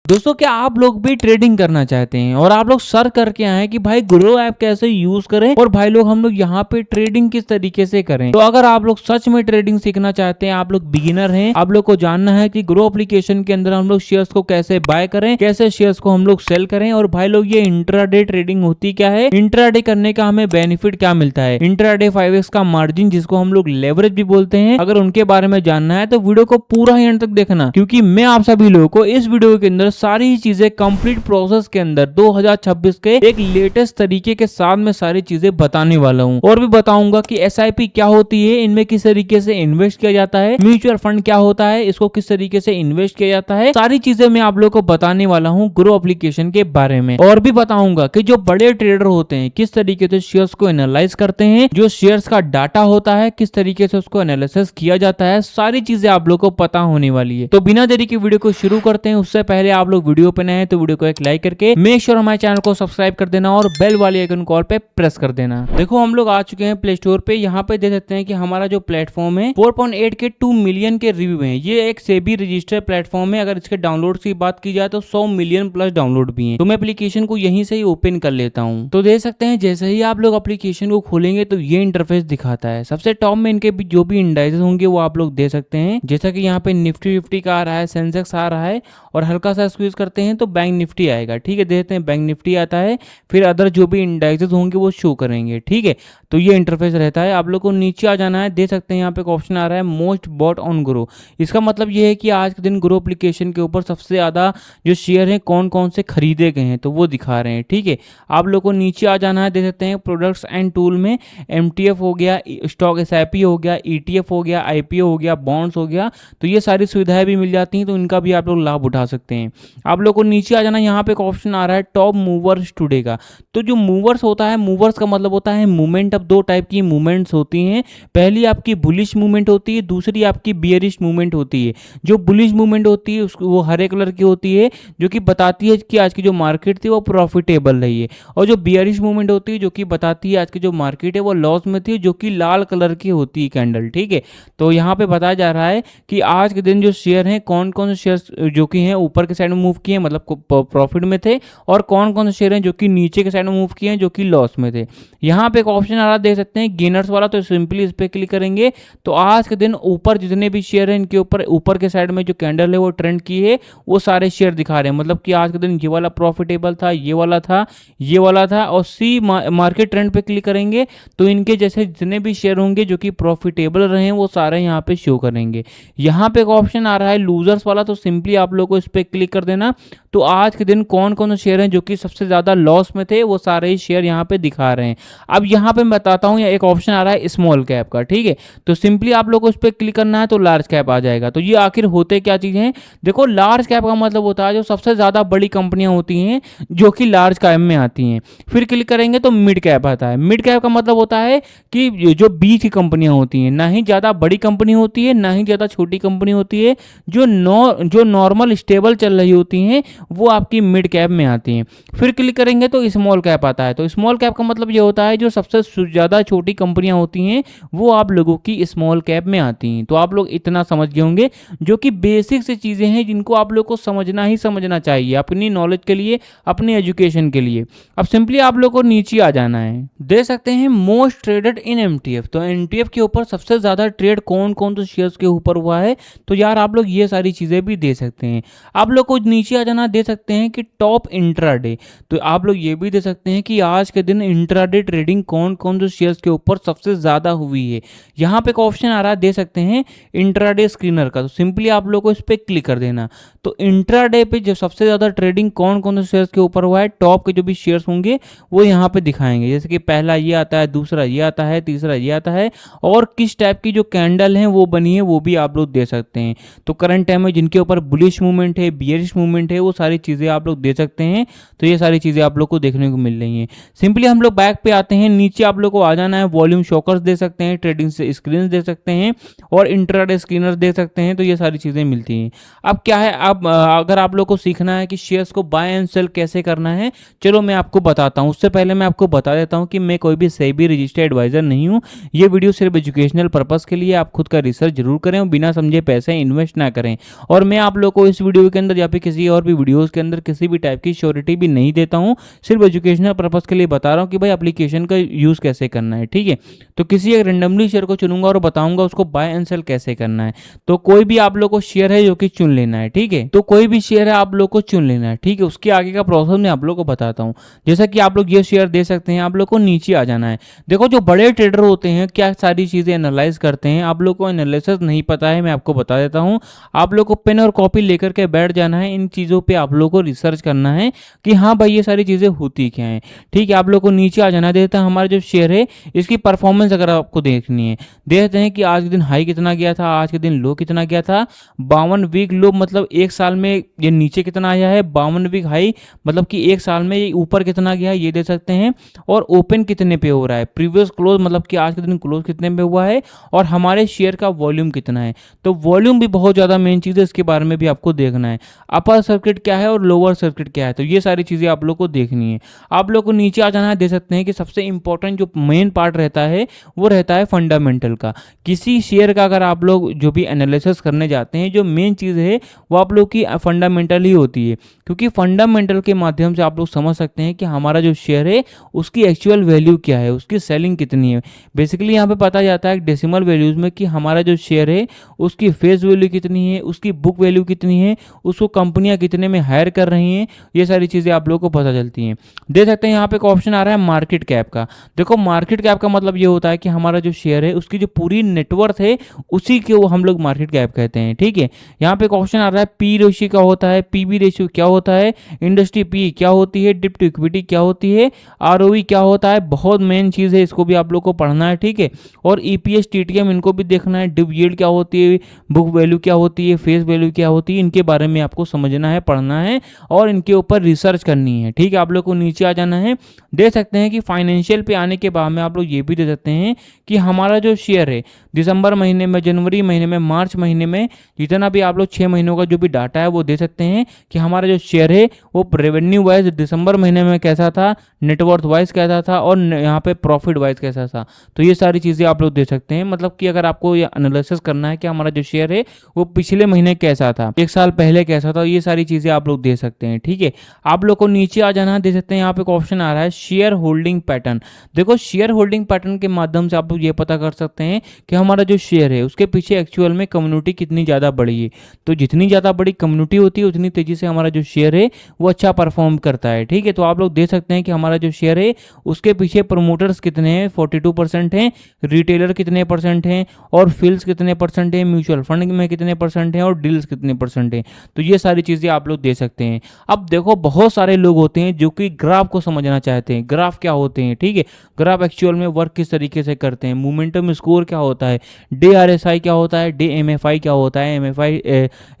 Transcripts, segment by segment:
दोस्तों क्या आप लोग भी ट्रेडिंग करना चाहते हैं और आप लोग सर्च करके आए कि भाई ग्रो ऐप कैसे यूज करें और भाई लोग हम लोग यहाँ पे ट्रेडिंग किस तरीके से करें। तो अगर आप लोग सच में ट्रेडिंग सीखना चाहते हैं, आप लोग बिगिनर हैं, आप लोग को जानना है कि ग्रो एप्लीकेशन के अंदर हम लोग शेयर्स को कैसे बाय करें, कैसे शेयर्स को हम लोग सेल करें, और भाई लोग ये इंट्राडे ट्रेडिंग होती क्या है, इंट्राडे करने का हमें बेनिफिट क्या मिलता है, इंट्राडे 5x का मार्जिन जिसको हम लोग लेवरेज भी बोलते हैं, अगर उनके बारे में जानना है तो वीडियो को पूरा ही अंत तक देखना, क्योंकि मैं आप सभी लोगों को इस वीडियो के अंदर सारी चीजें कंप्लीट प्रोसेस के अंदर 2026 के एक लेटेस्ट तरीके के साथ में सारी चीजें बताने वाला हूं। और भी बताऊंगा कि एसआईपी क्या होती है, इनमें किस तरीके से इन्वेस्ट किया जाता है, म्यूचुअल फंड क्या होता है, इसको किस तरीके से इन्वेस्ट किया जाता है, सारी चीजें मैं आप लोगों को बताने वाला हूं ग्रो एप्लीकेशन के बारे में। और भी बताऊंगा कि जो बड़े ट्रेडर होते हैं किस तरीके से शेयर्स को एनालाइज करते हैं, जो शेयर्स का डाटा होता है किस तरीके से उसको एनालिसिस किया जाता है, सारी चीजें आप लोगों को पता होने वाली है। तो बिना देरी के वीडियो को शुरू करते हैं। उससे पहले आप लोग वीडियो पे नए हैं तो वीडियो को एक लाइक करके मेक श्योर हमारे चैनल को सब्सक्राइब कर देना और बेल वाली आइकन कॉल पे प्रेस कर देना। देखो हम लोग आ चुके हैं प्ले स्टोर पे। यहाँ पे देख सकते हैं कि हमारा जो प्लेटफॉर्म है 4.8 के 2 मिलियन के रिव्यू है। ये एक सेबी रजिस्टर्ड प्लेटफॉर्म है। अगर इसके डाउनलोड की बात की जाए तो 100 मिलियन प्लस डाउनलोड भी है। तो मैं एप्लीकेशन को यहीं से ही ओपन कर लेता हूँ। तो देख सकते हैं जैसे ही आप लोग एप्लीकेशन को खोलेंगे तो ये इंटरफेस दिखाता है। सबसे टॉप में इनके जो भी इंडाइसेस होंगे वो आप लोग दे सकते हैं। जैसा कि यहाँ पे निफ्टी 50 का आ रहा है, सेंसेक्स आ रहा है, और हल्का सा स्क्वीज करते हैं तो बैंक निफ्टी आएगा। ठीक है, देखते हैं बैंक निफ्टी आता है, फिर अदर जो भी इंडाइसेस होंगे वो शो करेंगे। ठीक है, तो ये इंटरफेस रहता है। आप लोग को नीचे आ जाना है। देख सकते हैं यहाँ पे एक ऑप्शन आ रहा है मोस्ट बॉट ऑन ग्रो। इसका मतलब ये है कि आज के दिन ग्रो एप्लीकेशन के ऊपर सबसे ज्यादा जो शेयर हैं कौन कौन से खरीदे गए हैं तो वो दिखा रहे हैं। ठीक है, आप लोग को नीचे आ जाना है। देख सकते हैं प्रोडक्ट्स एंड टूल में एमटीएफ हो गया, स्टॉक एसआईपी हो गया, ईटीएफ हो गया, आईपीओ हो गया, बॉन्ड्स हो गया, तो ये सारी सुविधाएं भी मिल जाती हैं। तो इनका भी आप लोग लाभ उठा सकते हैं। आप लोग को नीचे आ जाना, यहाँ पे एक ऑप्शन आ रहा है टॉप मूवर्स टुडे का। तो जो मूवर्स होता है, मूवर्स का मतलब होता है मूवमेंट। अब दो टाइप की मूवमेंट्स होती हैं। पहली आपकी बुलिश मूवमेंट होती है, दूसरी आपकी बियरिश मूवमेंट होती है। जो बुलिश मूवमेंट होती है उसको वो हरे कलर की होती है, जो कि बताती है कि आज की जो मार्केट थी वो प्रॉफिटेबल रही है। और जो बियरिश मूवमेंट होती है जो कि बताती है आज की जो मार्केट है वो लॉस में थी, जो कि लाल कलर की होती है कैंडल। ठीक है, तो यहाँ पे बताया जा रहा है कि आज के दिन जो शेयर हैं कौन कौन से शेयर जो कि हैं ऊपर के साइड में मूव किए मतलब प्रॉफिट में थे, और कौन कौन से शेयर हैं जो कि नीचे के साइड में मूव किए हैं जो कि लॉस में थे। यहाँ पे एक ऑप्शन आ रहा है, देख सकते हैं गेनर्स वाला। तो सिंपली इस पे क्लिक करेंगे तो आज के दिन ऊपर जितने भी शेयर हैं इनके ऊपर के साइड में जो कैंडल है वो ट्रेंड की है, वो सारे शेयर दिखा रहे हैं। मतलब कि आज के दिन ये वाला प्रॉफिटेबल था, ये वाला था, ये वाला था। और सी मार्केट ट्रेंड पे क्लिक करेंगे तो इनके जैसे जितने भी शेयर होंगे जो कि प्रॉफिटेबल रहे वो सारे यहाँ पे शो करेंगे। यहाँ पे एक ऑप्शन आ रहा है लूजर्स वाला। तो सिंपली आप लोग को इस पे क्लिक कर देना। तो आज के दिन कौन कौन से शेयर हैं जो कि सबसे ज्यादा लॉस में थे वो सारे ही शेयर यहाँ पे दिखा रहे हैं। अब यहाँ पे मैं बताता हूँ, एक ऑप्शन आ रहा है स्मॉल कैप का। ठीक है, तो सिंपली आप लोग को इस पे क्लिक करना है तो लार्ज कैप आ जाएगा। तो ये आखिर होते क्या चीजें हैं? देखो लार्ज कैप का मतलब होता है जो सबसे ज्यादा बड़ी कंपनियां होती हैं जो कि लार्ज कैप में आती हैं। फिर क्लिक करेंगे तो मिड कैप आता है। मिड कैप का मतलब होता है कि जो बीच की कंपनियां होती हैं, ना ही ज्यादा बड़ी कंपनी होती है ना ही ज्यादा छोटी कंपनी होती है, जो नॉर्मल स्टेबल चल रही होती हैं वो आपकी मिड कैप में आती हैं। फिर क्लिक करेंगे तो स्मॉल कैप आता है। तो स्मॉल कैप का मतलब ये होता है जो सबसे ज्यादा छोटी कंपनियां होती हैं वो आप लोगों की स्मॉल कैप में आती हैं। तो आप लोग इतना समझ गए होंगे, जो कि बेसिक से चीजें हैं जिनको आप लोग को समझना ही समझना चाहिए अपनी नॉलेज के लिए, अपनी एजुकेशन के लिए। अब सिंपली आप लोग को नीचे आ जाना है। देख सकते हैं मोस्ट ट्रेडेड इन एमटीएफ। तो एमटीएफ के ऊपर सबसे ज्यादा ट्रेड कौन कौन से शेयर्स के ऊपर हुआ है, तो यार आप लोग ये सारी चीजें भी दे सकते हैं। आप लोग को नीचे आ जाना, दे सकते हैं कि टॉप इंट्राडे। तो आप लोग ये भी दे सकते हैं कि आज के दिन इंट्राडे ट्रेडिंग कौन कौन से शेयर्स के ऊपर सबसे ज्यादा हुई है। यहाँ पे एक ऑप्शन आ रहा है, दे सकते हैं इंट्राडे स्क्रीनर का। तो सिंपली आप लोग को इस पे क्लिक कर देना। तो इंट्राडे पे जो सबसे ज्यादा ट्रेडिंग कौन कौन से शेयर्स के ऊपर हुआ है, टॉप के जो भी शेयर्स होंगे वो यहाँ पे दिखाएंगे। जैसे कि पहला ये आता है, दूसरा ये आता है, तीसरा ये आता है, और किस टाइप की जो कैंडल है वो बनी है वो भी आप लोग दे सकते हैं। तो करंट टाइम में जिनके ऊपर बुलिश मूवमेंट है, बियरिश मूवमेंट है, वो सारी चीजें आप लोग दे सकते हैं। तो ये सारी चीजें आप लोग को देखने को मिल रही हैं। सिंपली हम लोग बैक पे आते हैं। नीचे आप लोग को आ जाना है, वॉल्यूम शॉकर्स दे सकते हैं, ट्रेडिंग से स्क्रीन दे सकते हैं, और इंट्राडे स्क्रीनर दे सकते हैं। तो ये सारी चीजें मिलती हैं। अब क्या है, अब अगर आप लोग को सीखना है कि शेयर्स को बाय एंड सेल कैसे करना है, चलो मैं आपको बताता हूं। उससे पहले मैं आपको बता देता हूं कि मैं कोई भी सेबी रजिस्टर्ड एडवाइजर नहीं हूं। ये वीडियो सिर्फ एजुकेशनल पर्पस के लिए, आप खुद का रिसर्च जरूर करें और बिना समझे पैसे इन्वेस्ट ना करें। और मैं आप लोग को इस वीडियो के अंदर या फिर फिर किसी और भी वीडियोस के अंदर किसी भी टाइप की श्योरिटी भी नहीं देता हूँ, सिर्फ एजुकेशनल पर्पस के लिए बता रहा हूँ कि भाई एप्लीकेशन का यूज़ कैसे करना है, ठीक है। तो किसी एक रेंडमली शेयर को चुनूंगा और बताऊंगा उसको बाय एंड सेल कैसे करना है। तो कोई भी आप लोग को शेयर है जो कि चुन लेना है, ठीक है। तो कोई भी शेयर है आप लोग को चुन लेना है, ठीक है। उसके आगे का प्रोसेस मैं आप लोग को बताता हूँ। जैसा कि आप लोग ये शेयर दे सकते हैं, आप लोग को नीचे आ जाना है। देखो जो बड़े ट्रेडर होते हैं क्या सारी चीजें एनालाइज करते हैं, आप लोग को एनालिसिस नहीं पता है, मैं आपको बता देता हूँ। आप लोग को पेन और कॉपी लेकर के बैठ जाना है, इन चीजों पे आप लोग को रिसर्च करना है कि हाँ भाई ये सारी चीजें होती क्या हैं, ठीक है। आप लोग को नीचे आ जाना देता है। हमारा जो शेयर है इसकी परफॉर्मेंस अगर आपको देखनी है, देखते हैं कि आज के दिन हाई कितना गया था, आज के दिन लो कितना गया था। 52 वीक लो मतलब एक साल में ये नीचे कितना आया है, 52 वीक हाई मतलब कि एक साल में ये ऊपर कितना गया है ये दे सकते हैं। और ओपन कितने पे हो रहा है, प्रीवियस क्लोज मतलब कि आज के दिन क्लोज कितने पे हुआ है, और हमारे शेयर का वॉल्यूम कितना है। तो वॉल्यूम भी बहुत ज़्यादा मेन चीज़ है, इसके बारे में भी आपको देखना है। अपर सर्किट क्या है और लोअर सर्किट क्या है, तो ये सारी चीज़ें आप लोग को देखनी है। आप लोग को नीचे आ जाना है, दे सकते हैं कि सबसे इंपॉर्टेंट जो मेन पार्ट रहता है वो रहता है फंडामेंटल का। किसी शेयर का अगर आप लोग जो भी एनालिसिस करने जाते हैं, जो मेन चीज़ है वो आप लोग की फंडामेंटल ही होती है, क्योंकि फंडामेंटल के माध्यम से आप लोग समझ सकते हैं कि हमारा जो शेयर है उसकी एक्चुअल वैल्यू क्या है, उसकी सेलिंग कितनी है। बेसिकली यहाँ पे पता जाता है डेसिमल वैल्यूज में कि हमारा जो शेयर है उसकी फेस वैल्यू कितनी है, उसकी बुक वैल्यू कितनी है, उसको कंपनियां कितने में हायर कर रही हैं, ये सारी चीज़ें आप लोग को पता चलती हैं। देख सकते हैं यहाँ पे एक ऑप्शन आ रहा है मार्केट कैप का। देखो मार्केट कैप का मतलब ये होता है कि हमारा जो शेयर है उसकी जो पूरी नेटवर्थ है उसी के वो हम लोग मार्केट कैप कहते हैं, ठीक है। यहाँ पे एक ऑप्शन आ रहा है पी रेशियो क्या होता है, पीबी रेशियो क्या होता है, इंडस्ट्री पी क्या होती है, डिप्ट इक्विटी क्या होती है, आरओई क्या होता है। बहुत मेन चीज़ है, इसको भी आप लोग को पढ़ना है, ठीक है। और ईपीएस टीटीएम इनको भी देखना है, डिव यील्ड क्या होती है, बुक वैल्यू क्या होती है, फेस वैल्यू क्या होती है, इनके बारे में आपको समझना है, पढ़ना है और इनके ऊपर रिसर्च करनी है, ठीक है। आप लोग को नीचे आ जाना है। दे सकते हैं कि फाइनेंशियल पे आने के बाद में आप लोग ये भी दे सकते हैं कि हमारा जो शेयर है दिसंबर महीने में, जनवरी महीने में, मार्च महीने में, जितना भी आप लोग 6 महीनों का जो भी डाटा है वो दे सकते हैं कि हमारा जो शेयर है वो रेवेन्यू वाइज दिसंबर महीने में कैसा था, नेटवर्थ वाइज कैसा था और यहाँ पे प्रॉफिट वाइज कैसा था। तो ये सारी चीज़ें आप लोग दे सकते हैं। मतलब कि अगर आपको ये एनालिसिस करना है कि हमारा जो शेयर है वो पिछले महीने कैसा था, एक साल पहले कैसा था, ये सारी चीज़ें आप लोग दे सकते हैं, ठीक है। आप लोग को नीचे आ जाना दे सकते हैं। यहाँ पे एक ऑप्शन आ रहा है शेयर होल्डिंग पैटर्न। देखो शेयर होल्डिंग पैटर्न के माध्यम से आप लोग ये पता कर सकते हैं कि हमारा जो शेयर है उसके पीछे एक्चुअल में कम्युनिटी कितनी ज़्यादा बड़ी है। तो जितनी ज़्यादा बड़ी कम्युनिटी होती है उतनी तेज़ी से हमारा जो शेयर है वो अच्छा परफॉर्म करता है, ठीक है। तो आप लोग दे सकते हैं कि हमारा जो शेयर है उसके पीछे प्रमोटर्स कितने हैं, 42% हैं, रिटेलर कितने परसेंट हैं, और फील्ड्स कितने परसेंट हैं, म्यूचुअल फंड में कितने परसेंट हैं, और डील्स कितने परसेंट हैं। तो ये सारी चीज़ें आप लोग दे सकते हैं। अब देखो बहुत सारे लोग होते हैं जो कि ग्राफ को समझना चाहते हैं, ग्राफ क्या होते हैं, ठीक है। ग्राफ एक्चुअल में वर्क किस तरीके से करते हैं, मोमेंटम स्कोर क्या होता है, डे आरएसआई क्या होता है, डे एमएफआई क्या होता है, एमएफआई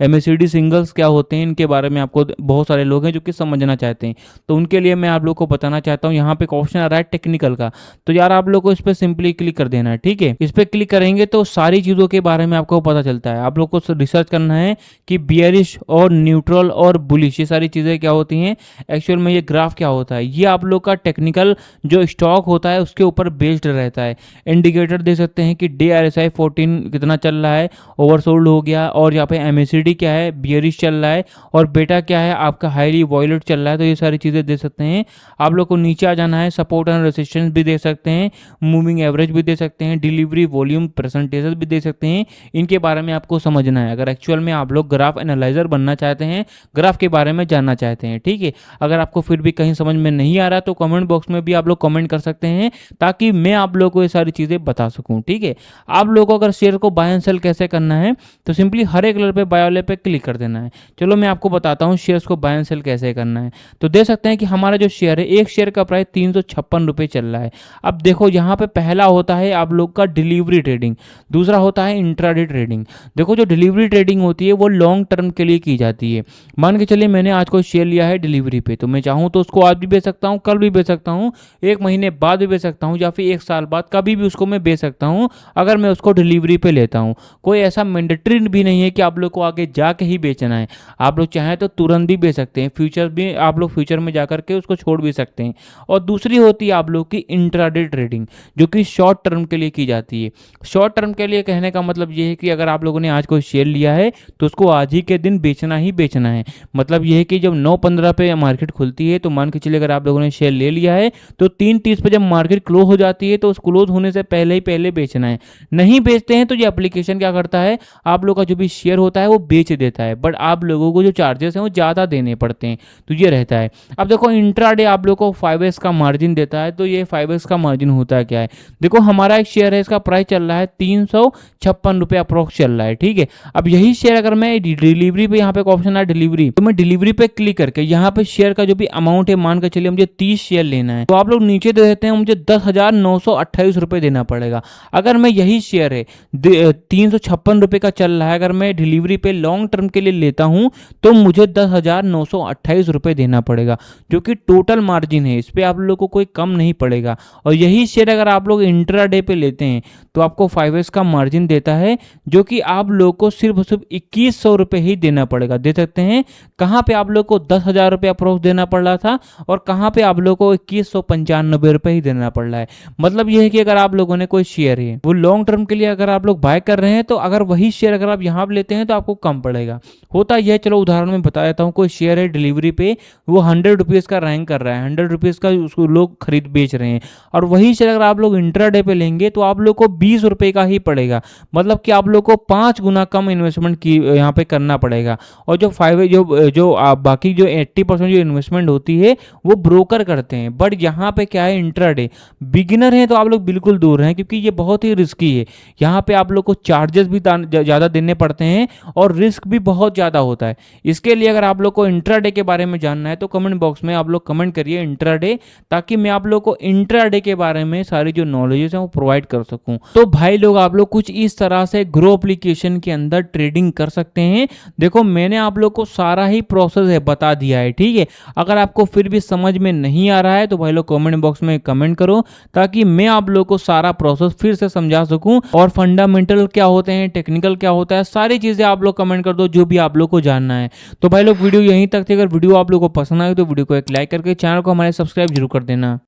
एमएसीडी सिंगल्स क्या होते हैं, इनके बारे में आपको बहुत सारे लोग हैं जो कि समझना चाहते हैं। तो उनके लिए मैं आप लोग को बताना चाहता हूँ। यहाँ पे एक ऑप्शन आ रहा है टेक्निकल का, तो यार आप लोग को इस पर सिंपली क्लिक कर देना है, ठीक है। इस पर क्लिक करेंगे तो सारी चीज़ों के बारे में आपको पता चलता है। आप लोग को रिसर्च करना है कि बियरिश और न्यूट्रल और बुलिश ये सारी चीज़ें क्या होती हैं, एक्चुअल में ये ग्राफ क्या होता है। ये आप लोग का टेक्निकल जो स्टॉक होता है उसके ऊपर बेस्ड रहता है। इंडिकेटर दे सकते हैं कि डे आरएसआई 14 कितना चल रहा है, ओवरसोल्ड हो गया, और यहाँ पे एमएसीडी क्या है, बियरिश चल रहा है, और बेटा क्या है आपका हाईली वॉयलेट चल रहा है। तो ये सारी चीज़ें दे सकते हैं। आप लोग को नीचे आ जाना है, सपोर्ट एंड रेजिस्टेंस भी दे सकते हैं, मूविंग एवरेज भी दे सकते हैं, डिलीवरी वॉल्यूम परसेंटेजेस भी दे सकते हैं। इनके बारे में आपको समझना है अगर एक्चुअल में आप लोग ग्राफ एनालाइजर बनना चाहते हैं, ग्राफ के बारे में जानना चाहते हैं, ठीक है। अगर आपको फिर भी कहीं समझ में नहीं आ रहा तो कमेंट बॉक्स में भी आप लोग कमेंट कर सकते हैं ताकि मैं आप लोग को ये सारी चीज़ें बता सकूं, ठीक है। आप लोगों को अगर शेयर को बाय एंड सेल कैसे करना है तो सिंपली हरे कलर पे बाय वाले पे क्लिक कर देना है। चलो मैं आपको बताता हूँ शेयर्स को बाय एंड सेल कैसे करना है। तो देख सकते हैं कि हमारा जो शेयर है, एक शेयर का प्राइस 356 रुपये चल रहा है। अब देखो यहाँ पे पहला होता है आप लोग का डिलीवरी ट्रेडिंग, दूसरा होता है इंट्राडे ट्रेडिंग। देखो जो डिलीवरी ट्रेडिंग होती है वो लॉन्ग टर्म के लिए की जाती है। मान के चलिए मैंने आज कोई शेयर लिया है डिलीवरी पे, तो मैं चाहूँ तो उसको आज भी बेच सकता हूँ, कल भी बेच सकता हूँ, एक महीने बाद भी बेच सकता हूँ, या फिर एक साल बाद, कभी भी उसको मैं बेच सकता हूँ अगर मैं उसको डिलीवरी पे लेता हूँ। कोई ऐसा मैंडेटरी भी नहीं है कि आप लोग को आगे जाके ही बेचना है। आप लोग चाहें तो तुरंत भी बेच सकते हैं, फ्यूचर भी आप लोग फ्यूचर में जाकर के उसको छोड़ भी सकते हैं। और दूसरी होती है आप लोग की इंट्राडे ट्रेडिंग, जो कि शॉर्ट टर्म के लिए की जाती है। शॉर्ट टर्म के लिए कहने का मतलब ये है कि अगर आप लोगों ने आज कोई शेयर लिया है तो उसको आज ही के दिन बेचना ही ही बेचना है। मतलब ये है कि जब 9:15 पे मार्केट खुलती है तो मान के चलिए अगर आप लोगों ने शेयर ले लिया है तो 3:30 पे जब मार्केट क्लोज हो जाती है तो उस क्लोज होने से पहले ही पहले बेचना है। नहीं बेचते हैं तो ये एप्लीकेशन क्या करता है, आप लोग का जो भी शेयर होता है वो बेच देता है, बट आप लोगों को जो चार्जेस हैं वो ज़्यादा देने पड़ते हैं, तो ये रहता है। अब देखो इंट्राडे आप लोग को 5x का मार्जिन देता है, तो ये 5x का मार्जिन होता है क्या है, देखो हमारा एक शेयर है, इसका प्राइस चल रहा है 356 रुपये अप्रोक्स चल रहा है, ठीक है। अब यही शेयर अगर मैं डिलीवरी पे, यहाँ पे ऑप्शन है डिलीवरी, तो मैं डिलीवरी पे क्लिक करके यहाँ पे शेयर का जो भी अमाउंट है मान कर चलिए मुझे 30 शेयर लेना है, तो आप लोग नीचे दे देते हैं मुझे 10,928 रुपये देना पड़ेगा। अगर मैं यही शेयर है 356 रुपये का चल रहा है, अगर मैं डिलीवरी पे लॉन्ग टर्म के लिए लेता हूं तो मुझे 10,928 रुपये देना पड़ेगा, जो कि टोटल मार्जिन है, इस पर आप लोग को कोई कम नहीं पड़ेगा। और यही शेयर अगर आप लोग इंट्राडे पे लेते हैं तो आपको 5x का मार्जिन देता है, जो कि आप लोग को सिर्फ 2100 रुपये ही देना पड़ेगा। दे सकते हैं कहाँ पे आप लोग को 10,000 रुपये अप्रोक्स देना पड़ रहा था और कहाँ पे आप लोग को 2195 रुपये ही देना पड़ रहा है। मतलब यह है कि अगर आप लोगों ने कोई शेयर है वो लॉन्ग टर्म के लिए अगर आप लोग बाय कर रहे हैं, तो अगर वही शेयर अगर आप यहाँ पे लेते हैं तो आपको कम पड़ेगा। होता यह, चलो उदाहरण में बता देता हूँ, कोई शेयर है डिलीवरी पे वो 100 रुपीज़ का रैंक कर रहा है, 100 रुपीज़ का उसको लोग खरीद बेच रहे हैं, और वही शेयर अगर आप लोग इंट्राडे पे लेंगे तो आप लोग को 20 रुपये का ही पड़ेगा। मतलब कि आप लोग को 5 गुना कम इन्वेस्टमेंट की यहाँ पे करना पड़ेगा। और जो बाकी जो 80% जो इन्वेस्टमेंट होती है वो ब्रोकर करते हैं, बट यहाँ पे क्या है, इंट्राडे बिगिनर है तो आप लोग बिल्कुल दूर हैं, क्योंकि ये बहुत ही रिस्की है। यहाँ पे आप लोग को चार्जेस भी ज़्यादा देने पड़ते हैं और रिस्क भी बहुत ज़्यादा होता है। इसके लिए अगर आप लोग को इंट्राडे के बारे में जानना है तो कमेंट बॉक्स में आप लोग कमेंट करिए इंट्राडे, ताकि मैं आप लोग को इंट्राडे के बारे में सारी जो नॉलेजेस है वो प्रोवाइड कर सकूं। तो भाई लोग आप लोग कुछ इस तरह से ग्रो एप्लीकेशन के अंदर ट्रेडिंग कर सकते हैं। देखो मैंने आप लोग को सारा ही प्रोसेस है बता दिया है, ठीक है। अगर आपको फिर भी समझ में नहीं आ रहा है तो भाई लोग कमेंट बॉक्स में कमेंट करो, ताकि मैं आप लोग को सारा प्रोसेस फिर से समझा सकूं, और फंडामेंटल क्या होते हैं, टेक्निकल क्या होता है, सारी चीजें आप लोग कमेंट कर दो जो भी आप लोग को जानना है। तो भाई लोग वीडियो यहीं तक थी। अगर वीडियो आप लोग को पसंद आए तो वीडियो को एक लाइक करके चैनल को हमारे सब्सक्राइब जरूर कर देना।